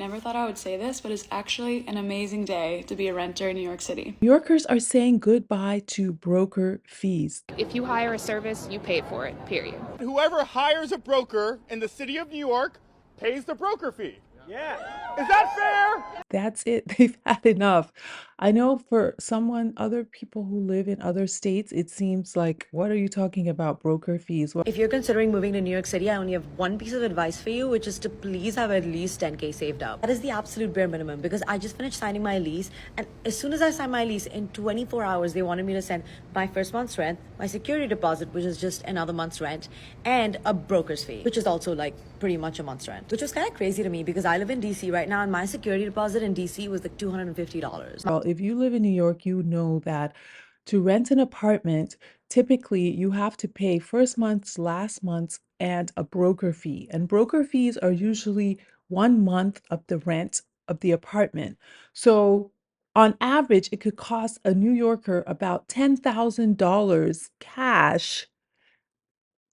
Never thought I would say this, but it's actually an amazing day to be a renter in New York City. New Yorkers are saying goodbye to broker fees. If you hire a service, you pay for it, period. Whoever hires a broker in the city of New York pays the broker fee. Yeah. Is that fair? That's it. They've had enough. I know for other people who live in other states, it seems like, what are you talking about, broker fees? If you're considering moving to New York City, I only have one piece of advice for you, which is to please have at least 10K saved up. That is the absolute bare minimum because I just finished signing my lease, and as soon as I signed my lease, in 24 hours, they wanted me to send my first month's rent, my security deposit, which is just another month's rent, and a broker's fee, which is also like pretty much a month's rent, which was kind of crazy to me because I live in DC right now, and my security deposit in DC was like $250. Well, if you live in New York, you know that to rent an apartment, typically you have to pay first month's, last month's, and a broker fee. And broker fees are usually 1 month of the rent of the apartment. So on average, it could cost a New Yorker about $10,000 cash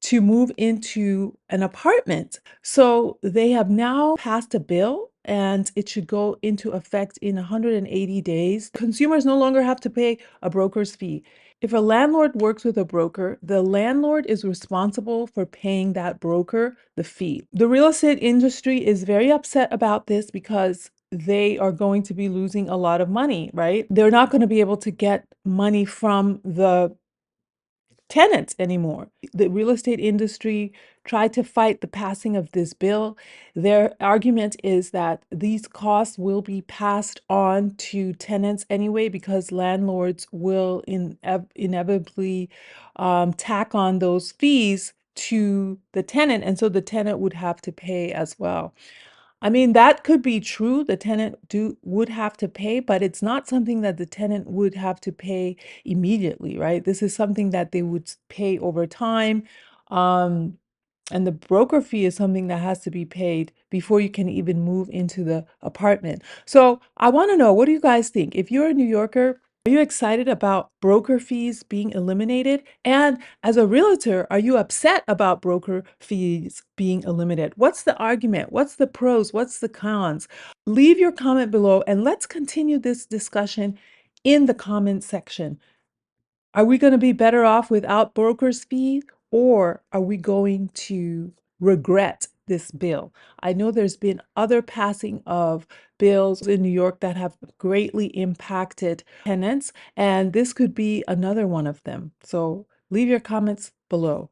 to move into an apartment. So they have now passed a bill and it should go into effect in 180 days. Consumers no longer have to pay a broker's fee. If a landlord works with a broker, the landlord is responsible for paying that broker the fee. The real estate industry is very upset about this because they are going to be losing a lot of money, right? They're not going to be able to get money from the tenants anymore. The real estate industry tried to fight the passing of this bill. Their argument is that these costs will be passed on to tenants anyway because landlords will inevitably tack on those fees to the tenant, and so the tenant would have to pay as well. I mean, that could be true. The tenant would have to pay, but it's not something that the tenant would have to pay immediately, right? This is something that they would pay over time. Um, and the broker fee is something that has to be paid before you can even move into the apartment. So I want to know, what do you guys think? If you're a New Yorker, are you excited about broker fees being eliminated? And as a realtor, are you upset about broker fees being eliminated? What's the argument? What's the pros? What's the cons? Leave your comment below and let's continue this discussion in the comment section. Are we going to be better off without broker's fee, or are we going to regret this bill? I know there's been other passing of bills in New York that have greatly impacted tenants, and this could be another one of them. So leave your comments below.